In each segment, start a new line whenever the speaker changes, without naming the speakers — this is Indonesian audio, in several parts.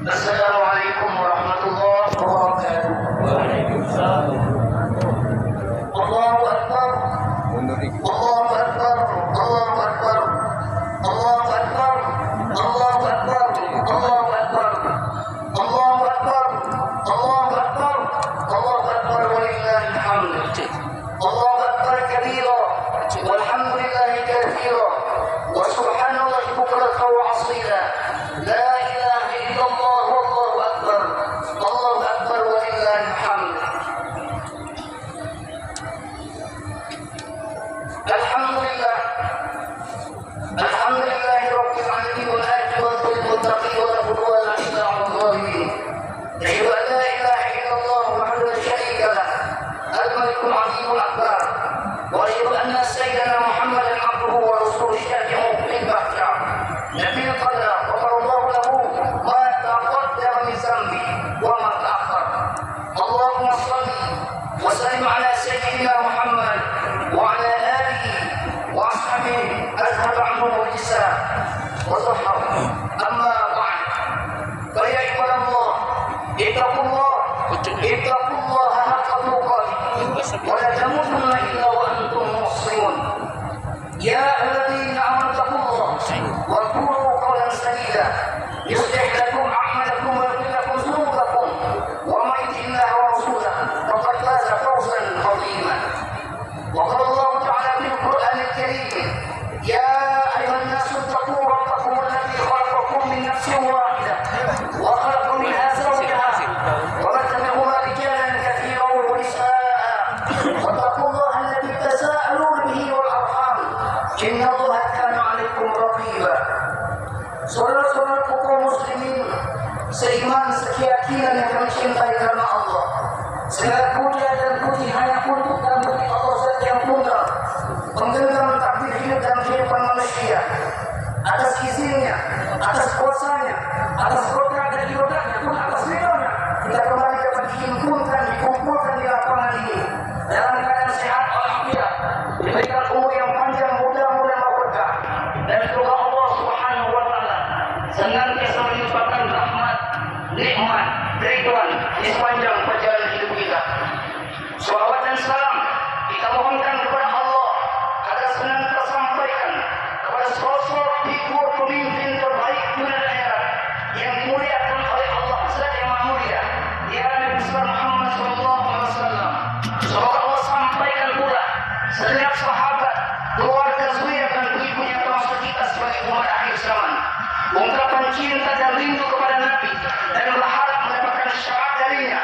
Assalamualaikum warahmatullahi wabarakatuh.
Waalaikumsalam.
Allahu Akbar. Allahu Akbar. Allahu Akbar. Allahu Akbar. Allahu Akbar. Allahu Akbar. Allahu Akbar. Allahu Akbar. Allahu Akbar walillahil hamd. Allahu Akbar kabira walhamdulillahi katsira wa subhanallahi bukratan wa asila. La ilaha illallah wallahu akbar. Allahu Akbar walillahil hamd. Alhamdulillah. Alhamdulillahi rabbil alamin wal aqibatu lil muttaqin wa la udwana illa 'alal zalimin. Asyhadu an la ilaha illallah wahdahu la syarika lah. Al-Malikul 'Azimul Akbar. Wa asyhadu anna sayyidana Muhammadan 'abduhu wa rasuluhu syafi'u fil mahsyar. Nabiyul qadar ghafarallahu lahu ma taqaddama min dhanbi wa ma ta'akhkhar. Allahumma shalli wa sallim ala sayyidina Muhammad wa ala alihi wa ashabihi azhab anhum al-jisa wa zahar. Amma ba'd. Fa ya ibadallah, ittaqullah haqqa tuqatih wa la tamutunna illa wa antum muslimun. Ya ayyuhalladzina amanu taqullaha wa qulu qawlan sadida yuslih lakum a'malakum wa yaghfir lakum dhunubakum wa man yuti' Allaha wa rasulahu faqad faza fawzan 'azima. Wa qala Allahu ta'ala fil Qur'anil Karim, ya ayyuhan nasu ittaqu rabbakum alladzi khalaqakum min nafsin wahidah wa khalaqa minha zawjaha wa batha minhuma rijalan katsiran wa nisaa'a wattaqullaha alladzi tasaaluna bihi wal arham inna Allaha kana 'alaykum raqiba. Saudara-saudaraku kaum muslimin seiman sekeyakinan yang kami cintai karena Allah, segala puja dan puji hanya untuk dan bagi Allah saja yang tunggal, penggenggam takdir hidup dan kehidupan manusia. Atas izinnya, atas kuasanya, atas kodrat dan kodratnya pun atas ridhonya, kita kembali dapat dikumpulkan di lapangan ini dalam keadaan sehat walafiat, diberikan umur yang panjang, mudah-mudahan berkah, dan semoga Allah Subhanahu wa taala senantiasa melimpahkan rahmat, nikmat, ridwan di sepanjang perjalanan hidup kita. Shalawat dan salam kita mohonkan kepada Allah agar senantiasa sampaikan kepada sosok figur pemimpin terbaik dunia dan akhirat yang dimuliakan oleh Allah Zat yang Maha Mulia, ya Nabi besar Muhammad sallallahu alaihi wasallam. Semoga Allah sampaikan pula setiap sahabat, keluarga, zuriat dan pengikutnya termasuk kita sebagai umat akhir zaman, ungkapan cinta dan rindu kepada Nabi dan berharap mendapatkan syafaat darinya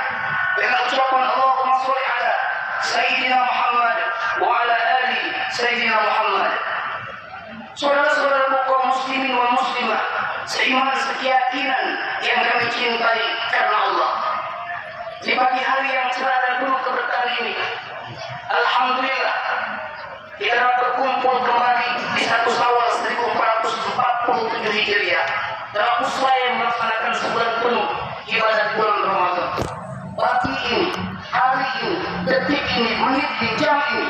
dengan ucapan Allahumma sholli ala Sayyidina Muhammad wa ala ali Sayyidina Muhammad. Saudara-saudaraku kaum muslimin wal muslimah seiman sekeyakinan yang kami cintai karena Allah, di pagi hari yang cerah dan penuh keberkahan ini, alhamdulillah kita dapat berkumpul kembali di 1 Syawal 1447 Hijriah dalam usai melaksanakan sebulan penuh ibadah bulan Ramadan. Pagi ini, hari ini, detik ini, menit ini, jam ini,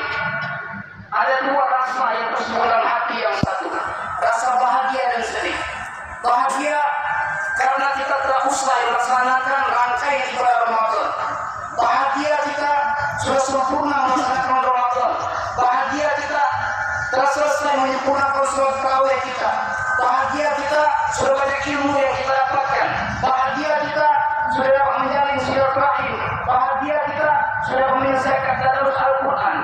ada dua rasa yang bersemu dalam hati yang satu, rasa bahagia dan sedih. Bahagia karena kita telah usai melaksanakan rangkaian ibadah Ramadan. Bahagia kita sudah sempurna melaksanakan Ramadan. Bahagia kita telah selesai menyempurnakan sholat tarawih kita. Bahagia kita sudah banyak ilmu yang kita dapatkan. Bahagia kita sudah menjalin silaturahim. Bahagia kita sudah menyelesaikan tadarus Al-Quran.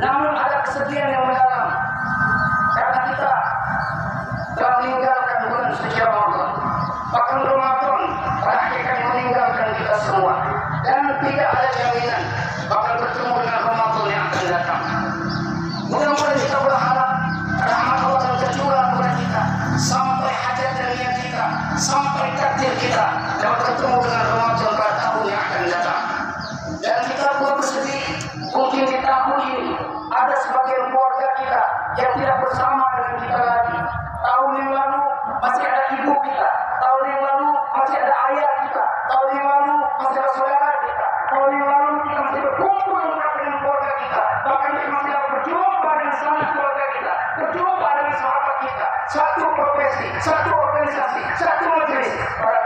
Namun ada kesedihan yang mendalam karena kita telah meninggalkan bulan suci Ramadan. Bahkan Ramadan akan meninggalkan kita semua, dan tidak ada jaminan bakal bertemu dengan Ramadan yang akan datang. Mudah-mudahan kita berharap rahmat Allah dan tercurah kepada kita sampai hajat dan niat kita, sampai takdir kita dapat bertemu dengan Ramadan pada tahun yang akan datang. Dan kita pun bersedih mungkin di tahun ini ada sebagian keluarga kita yang tidak bersama dengan kita lagi. Tahun yang lalu masih ada ibu kita, tahun yang lalu masih ada ayah kita, tahun yang lalu masih ada saudara kita, tahun yang lalu kita masih berkumpul dengan keluarga kita, bahkan kita masih berjumpa dengan sanak keluarga kita, berjumpa dengan sahabat kita, satu profesi, satu organisasi, satu majelis. Pada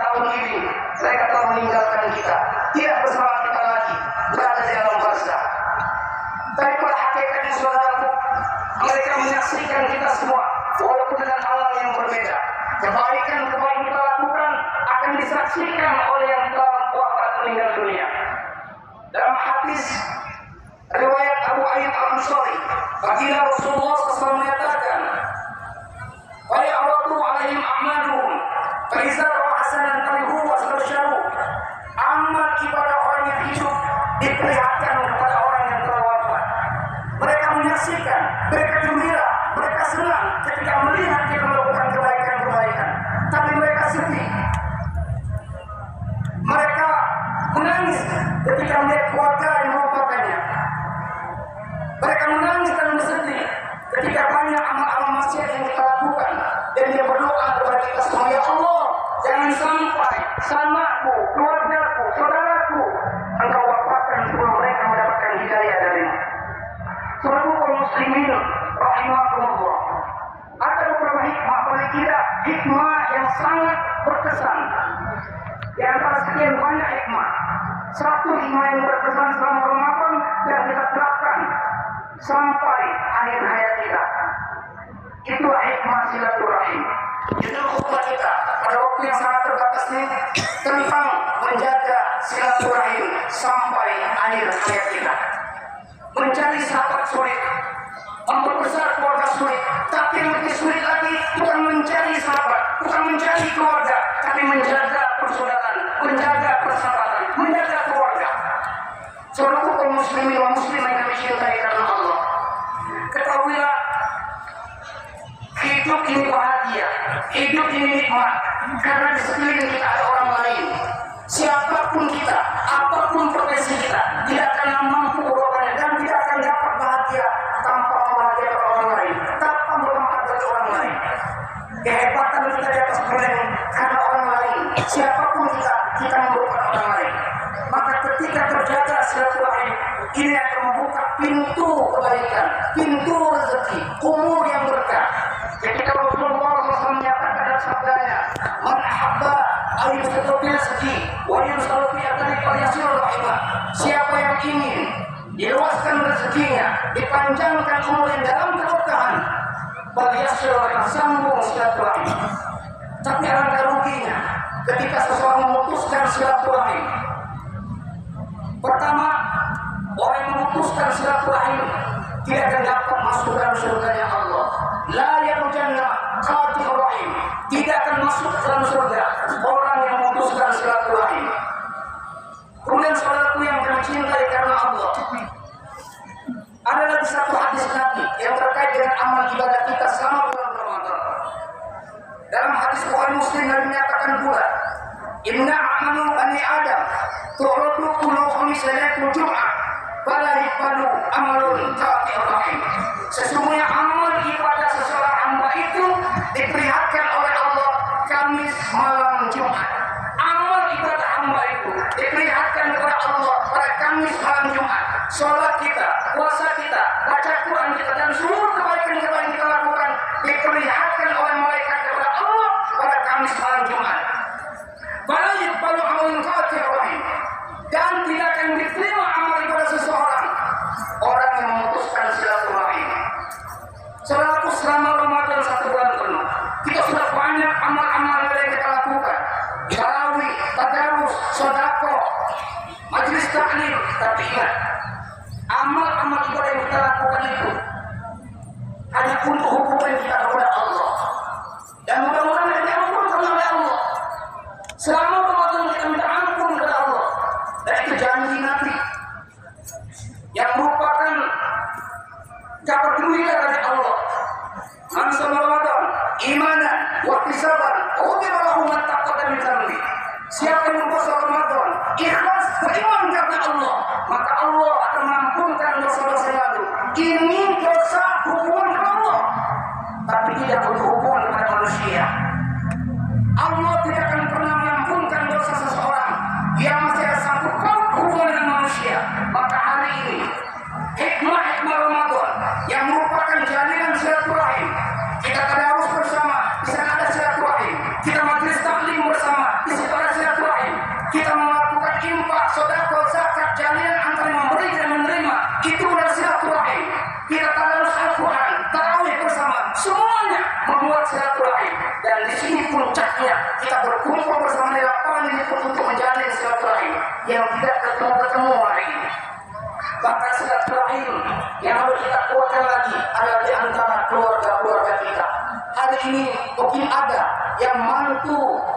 kebaikan kita lakukan akan disaksikan oleh yang telah wafat meninggal dunia. Dalam hadis riwayat Abu Ayyub Al-Ansari, baginda Rasulullah SAW menyatakan, "Wa ya'radu 'alaihim a'maluhum, fa idza ra'a hasanan farihu wa astabsharu." Amal ibadah orang yang hidup diperlihatkan kepada orang yang telah wafat. Mereka menyaksikan, mereka gembira, mereka senang ketika melihat kita melakukan kebaikan-kebaikan. Tapi mereka sedih. Mereka menangis ketika melihat keluarga yang melupakannya. Mereka menangis dan bersedih ketika banyak amal-amal maksiat yang kita lakukan. Dan dia berdoa kepada kita semua, "Ya Allah, jangan sampai samaku, keluargaku, saudaraku Engkau wafatkan sebelum mereka mendapatkan hidayah darimu." Saudaraku kaum muslimin rahimahumullah, ada beberapa hikmah bagi kita, hikmah yang sangat berkesan. Di antara sekian banyak hikmah, satu hikmah yang berkesan selama Ramadan dan kita terapkan sampai akhir hayat kita, itu hikmah silaturahim. Judul khutbah kita pada waktu yang sangat terbatas ini tentang menjaga silaturahim sampai akhir hayat kita. Mencari sahabat sulit, memperbesar keluarga sulit, tapi yang lebih sulit lagi bukan mencari sahabat, bukan mencari keluarga, tapi menjaga persaudaraan, menjaga persahabatan, menjaga keluarga. Saudaraku kaum muslimin wa muslimah yang kami cintai karena Allah, ketahuilah hidup ini bahagia, hidup ini nikmat karena di sekeliling kita ada orang lain. Siapapun kita, apapun profesi kita, tidak akan mampu berkorban dan tidak akan dapat bahagia tanpa membahagiakan orang lain, tanpa bermanfaat bagi orang lain. Kehebatan kita di atas dunia karena orang lain. Siapapun kita, kita merupakan orang lain. Maka ketika terjaga silaturahim, ini akan membuka pintu kebaikan, pintu rezeki, umur yang berkah. Ketika Rasulullah SAW menyatakan dalam sabdanya, "Man ahabba ayyusadu bil rezeki wa yusadu fi atari falyasir rahimah." Siapa yang ingin diluaskan rezekinya, dipanjangkan umur yang dalam keberkahan, falyasir rahimah, sambung silaturahim. Tapi alangkah ruginya ketika seseorang memutuskan silaturahim. Pertama, orang yang memutuskan silaturahim tidak akan dapat masuk dalam surganya Allah. La yarujanna qati'ur rahim, tidak akan masuk dalam surga orang yang memutuskan silaturahim. Kemudian saudaraku yang kami cintai karena Allah, ada lagi satu hadis Nabi yang terkait dengan amal ibadah kita selama bulan Ramadan. Dalam hadis Bukhari Muslim Nabi menyatakan pula, "Inna amalu bani Adam tu'radu kullu khamisatil Jum'ah fala yaqbalu amalun qati'ur rahim." Sesungguhnya amal ibadah seseorang hamba itu diperlihatkan oleh Allah Kamis malam Jumat. Amal ibadah hamba itu diperlihatkan kepada Allah pada Kamis malam Jumat. Sholat kita, puasa kita, baca Quran kita, dan seluruh kebaikan-kebaikan kita lakukan diperlihatkan oleh malaikat kepada Allah pada Kamis malam Jumat. Fala yaqbalu amalun qati'ur rahim, dan tidak akan diterima amal ibadah seseorang orang yang memutuskan silaturahim. Saudaraku, selama Ramadan 1 bulan penuh, kita sudah banyak amal-amal yang kita lakukan. Tarawih, tadarus, sedekah, majelis taklim. Tapi ingat, amal-amal ibadah yang kita lakukan itu hanya untuk hubungan kita kepada Allah. Dan mudah-mudahan kita diampunkan oleh Allah. Selama Ramadan kita minta ampun kepada Allah. Dan itu janji Nabi yang merupakan dapat dunia dari Allah. Man sama Ramadan imanan wa ihtisaban ghufira lahu ma taqaddama min dhanbi. Siapa yang berpuasa Ramadan ikhlas beriman karena Allah, maka Allah akan mengampunkan dosa-dosa yang lalu. Ini dosa hubungan dengan Allah, tapi tidak berhubungan kepada manusia. Allah tidak akan pernah mengampunkan dosa seseorang yang masih ada satu paut hubungan dengan manusia. Maka hari ini hikmah Ramadan yang merupakan jalinan silaturahim, kita tadarus bersama, di sana ada silaturahim. Kita majelis taklim bersama, di situ ada silaturahim. Kita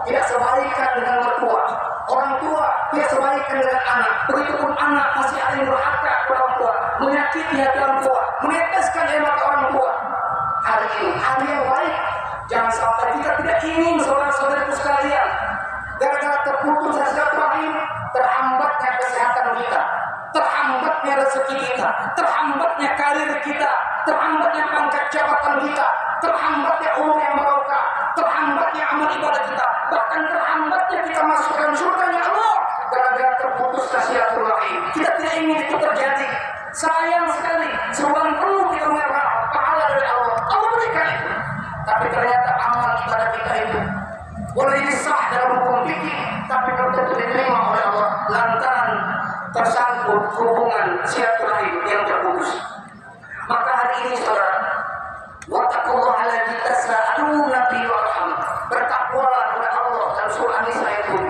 tidak sebaikan dengan mertua. Orang tua tidak sebaikan dengan anak. Begitupun anak masih ada yang durhaka kepada orang tua, menyakiti hati orang tua, meneteskan air mata orang tua. Hari ini hari yang baik. Jangan sampai kita tidak ingin saudara-saudaraku sekalian, gara-gara terputus silaturahim, terhambatnya kesehatan kita, terhambatnya rezeki kita, terhambatnya karir kita, terhambatnya pangkat jabatan kita, terhambatnya umur yang barokah, terhambatnya amal ibadah kita, bahkan terhambatnya kita masuk dalam surganya Allah gara-gara terputus silaturahim. Kita tidak ingin itu terjadi. Sayang sekali, sebulan perlu kita merah pahala dari Allah. Allah berikan itu. Tapi ternyata amal ibadah kita itu boleh disah dalam hukum fikih, tapi belum tentu diterima oleh Allah lantaran tersangkut hubungan silaturahim yang terputus. Maka hari ini saudara, wattaqullaha alladzi tasaaluna bihi warham, bertakwalah kepada Allah dalam surah An-Nisa ayat 7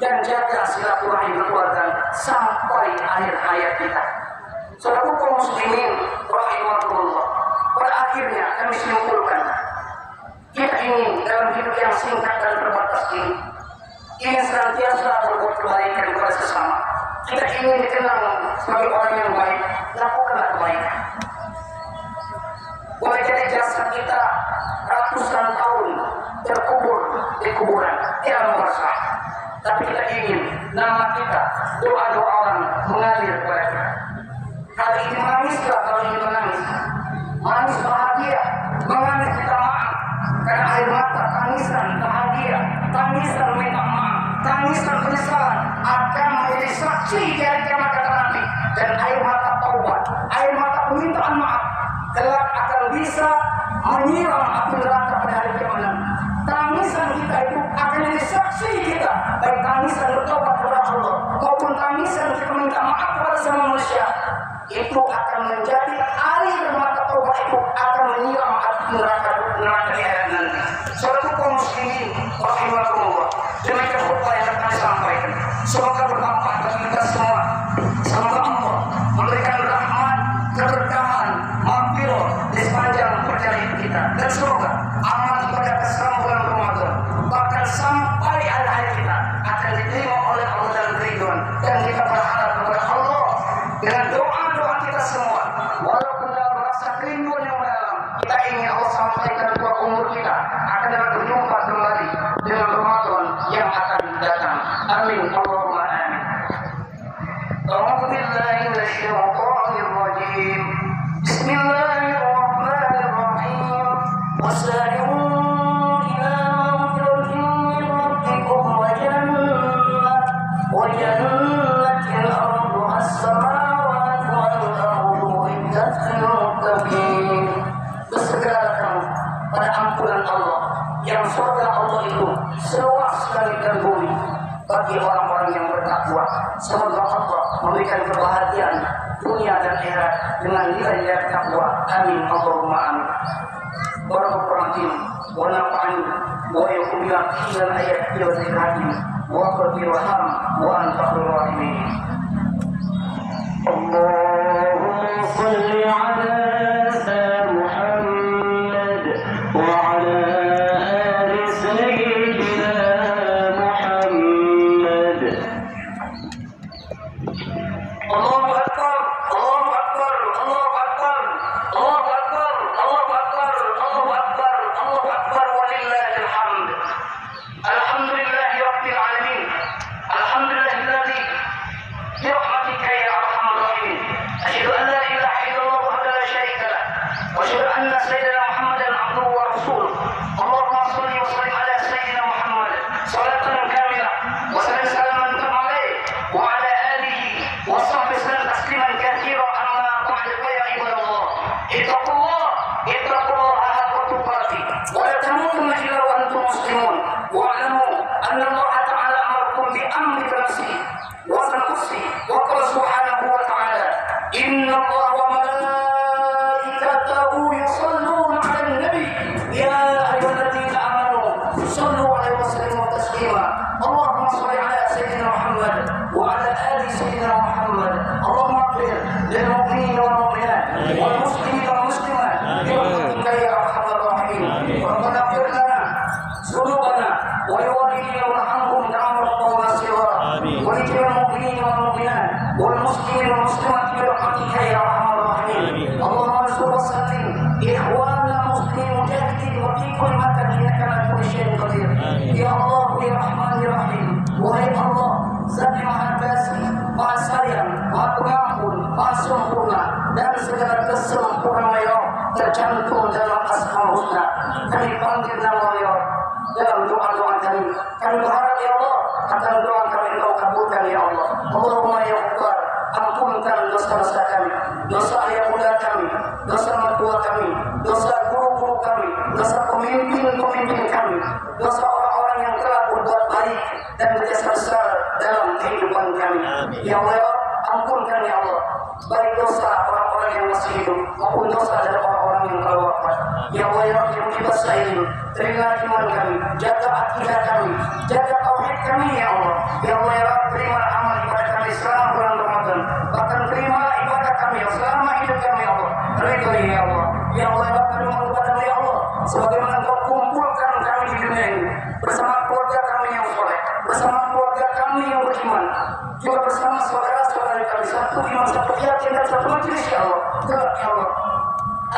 dan jaga silaturahim keluarga sampai akhir hayat kita. Saudara kaum muslimin rahimakumullah, pada akhirnya kami simpulkan, kita ingin dalam hidup yang singkat dan terbatas ini ingin senantiasa berbuat kebaikan kepada sesama. Kita ingin dikenal sebagai orang yang baik, lakukanlah kebaikan. Boleh jadi jasad kita ratusan tahun terkubur di kuburan, tidak merasa. Tapi kita ingin nama kita, doa-doa orang mengalir kepada kita. Hari ini menangislah kalau ingin menangis. Manis bahagia, menangis kita maaf karena air mata, tangisan bahagia, tangisan minta maaf, tangisan penyesalan akan menjadi saksi dari kiamat kata Nabi. Dan air mata taubat, air mata permintaan maaf kelak akan bisa menyiram api neraka pada hari kiamat. Tangisan kita itu akan menjadi saksi kita, baik tangisan bertobat kepada Allah maupun tangisan kita minta maaf kepada semua manusia. Itu akan menjadi air mata taubat itu akan menyiram api neraka di akhirat nanti. Saudara kaum muslimin rahimakumullah, demikian khutbah yang akan disampaikan. Semoga bermanfaat bagi kita semua. Semoga Allah memberikan rahmat, keberkahan, maghfirah di sepanjang perjalanan kita, dan semoga amal ibadah selama bulan Ramadan bahkan sampai akhir hayat kita akan diterima oleh Allah dalam keridhaan. Dan kita berharap kepada Allah dengan doa-doa kita semua, walaupun dalam rasa kerinduan yang mendalam, kita ingin Allah sampaikan dua umur kita akan dapat berjumpa kembali dengan Ramadan yang akan datang. Amin Allahumma amin. A'udzu billahi minasyaitonir rajim. Bismillahirrahmanirrahim. Wasari'u ila maghfiratin min rabbikum wa jannatin arduha as-samawati wal ardu uiddat lil muttaqin. Bersegeralah kamu pada ampunan Allah, yang surga Allah itu seluas langit dan bumi bagi orang-orang yang bertakwa. Semoga Allah memberikan kebahagiaan dunia dan akhirat dengan nilai takwa. Amin Allahumma amin. Barakallahu wa nafa'ani wa yakum bil ayati wa zikrati wa qul raham wa anfa'ur rahimin. Allahumma shalli ala Muhammad wa ala ali sayyidina Muhammad. Allahu akbar, Allahu akbar, Allahu akbar, Allahu akbar, Allahu akbar, Allahu akbar, Allahu akbar, walillahil hamd. Alhamdulillahi rabbil alamin. Alhamdulillahilladzi bi rahmatika ya arhamar rahimin. Asyhadu an la ilaha illallah wahdahu la syarika lah. Wa asyhadu anna sayyidina Muhammadan abduhu wa rasuluh. Allahumma shalli wa sallim ala sayyidina Muhammad salatan kamilah wa salaman alaihi wa ala alihi wa sahbihi sallam tasliman katsiran. Amma ba'd fa ya ibadallah, ittaqullah haqqa tuqatih wa la tamutunna illa wa antum muslimun. Wa'lamu anna Allah ta'ala amarakum bi amri nafsihi wa anfusihi wa qala subhanahu wa ta'ala, inna Allah wa malaikatahu yusalluna 'alan nabi ya ayyuhalladzina amanu sallu 'alaihi wa sallimu taslima. Allahumma shalli 'ala sayyidina Muhammad wa 'ala ali sayyidina Muhammad. Allahumma ighfir lil mu'minina wal mu'minat wal muslimina wal muslimat bi rahmatika ya arhamar rahimin. Rabbana ighfir lana dhunubana ولوالدينا وارحمهم كما ربونا صغارا ولجميع المؤمنين والمؤمنات والمسلمين والمسلمات برحمتك يا ارحم الراحمين. اللهم انصر وسلم اخواننا المسلمين المجاهدين وفي كل مكان انك على كل شيء قدير. يا الله يا رحمن يا رحيم. Wahai Allah, Zat yang Maha Kasih, Maha Sayang, Maha Pengampun, Maha Sempurna, dan segala kesempurnaan ya tercantum dalam Asmaul Husna. Kami panggil nama ya dalam doa-doa kami. Kami berharap ya Allah akan doa kami Engkau kabulkan ya Allah. Allahumma ya Ghaffar, ampunkan dosa-dosa kami, dosa ayah bunda kami, dosa mertua kami, dosa guru-guru kami, dosa pemimpin-pemimpin kami, dosa orang-orang yang telah berbuat baik dan berjasa besar dalam kehidupan kami. Ya Allah, ampunkan ya Allah, baik dosa orang-orang yang masih hidup maupun dosa dari orang-orang yang telah wafat. Ya Allah, ya Rabbi mujibas sa'ilin, terima iman kami, jaga akidah kami, jaga tauhid kami ya Allah. Ya Allah, ya Rabbi terima amal ibadah kami selama bulan Ramadan, bahkan terima ibadah kami selama hidup kami ya Allah. Ridho ya Allah. Ya Allah, ya Rabbi mohon kepadamu ya Allah, sebagaimana Engkau kumpulkan kami di dunia ini bersama keluarga kami yang soleh, bersama keluarga kami yang beriman, juga bersama saudara-saudara kami satu iman, satu yakin dan satu majelis ya Allah. Kelak ya Allah,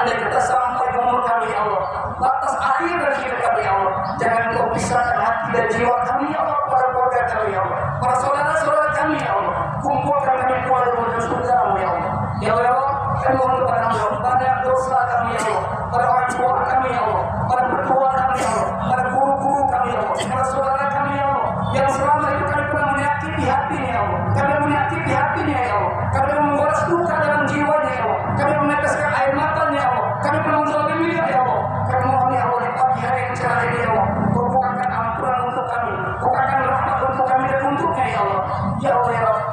andai kita sampai di umur kami ya Allah, batas akhir dari hidup kami ya Allah, jangan Engkau pisahkan hati dan jiwa kami ya Allah pada keluarga kami ya Allah, para saudara-saudara kami ya Allah, kumpulkan kami keluarga menuju surga-Mu ya Allah. Ya Allah, kami mohon kepadamu pada dosa kami ya Allah, pada orang tua kami ya Allah, pada mertua kami ya Allah, pada guru-guru kami ya Allah, pada saudara kami ya Allah, yang selama itu kami pernah menyakiti hatinya ya Allah, kami menyakiti hatinya ya Allah, kami membalas duka dalam jiwanya ya Allah, kami meneteskan air matanya ya Allah, kami pernah menzalimi dia ya Allah. Kami mohon ya Allah di pagi hari yang cerah ini ya Allah, Kau bukakan ampunan untuk kami, bukakan rahmat untuk kami dan untuknya ya Allah. Ya Allah ya Allah,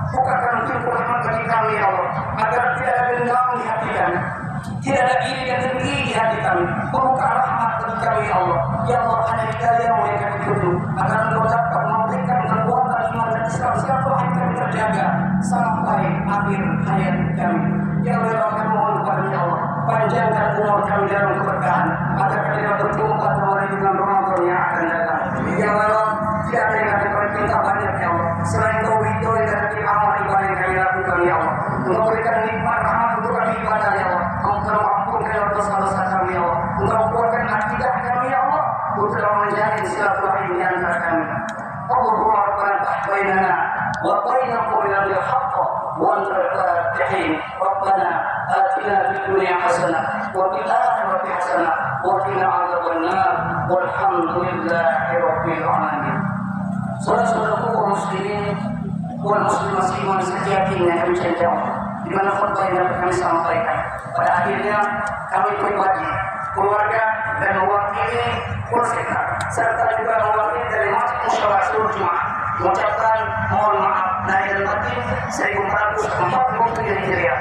bukakan pintu rahmat bagi kami ya Allah, agar tidak ada dendam di hati kami, tidak ada iri dan dengki di hati kami. Buka rahmat bagi kami ya Allah. Ya Allah, hanya hidayah-Mu yang kami tuju, agar Engkau dapat memberikan kekuatan iman dan Islam silaturahim kami terjaga sampai akhir hayat kami. Ya Allah, kami mohon kepada ya Allah, panjangkan umur kami dalam keberkahan, agar kami dapat berjumpa kembali dengan Ramadan yang akan datang. Ya Allah, tidak ada yang kami perminta banyak ya Allah, selain Kau ridho dari amal ibadah yang kami lakukan ya Allah. Engkau berikan nikmat rahmat untuk kami ibadah ya Allah. Engkau ampunkan dosa-dosa kami ya Allah. Engkau kuatkan akidah kami ya Allah, untuk menjalin silaturahim di antara kami. Allahumma rabbana tahbainana wa bainakum bil haqq wa antal fatihin. Rabbana atina fid dunya hasanah wa fil akhirati hasanah wa qina adzabannar. Walhamdulillahi rabbil alamin. Saudara-saudaraku kaum muslimin wal muslimat iman sejati yang kami cintai Allah, di mana khutbah yang dapat kami sampaikan, pada akhirnya kami pribadi, keluarga dan mewakili peserta serta juga mewakili dari Masjid Musyawarah seluruh jemaah mengucapkan mohon maaf lahir dan batin 1447 Hijriah,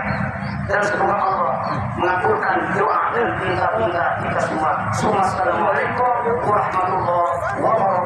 dan semoga Allah mengabulkan doa dan pinta-pinta kita semua. Assalamualaikum warahmatullahi wabarakatuh.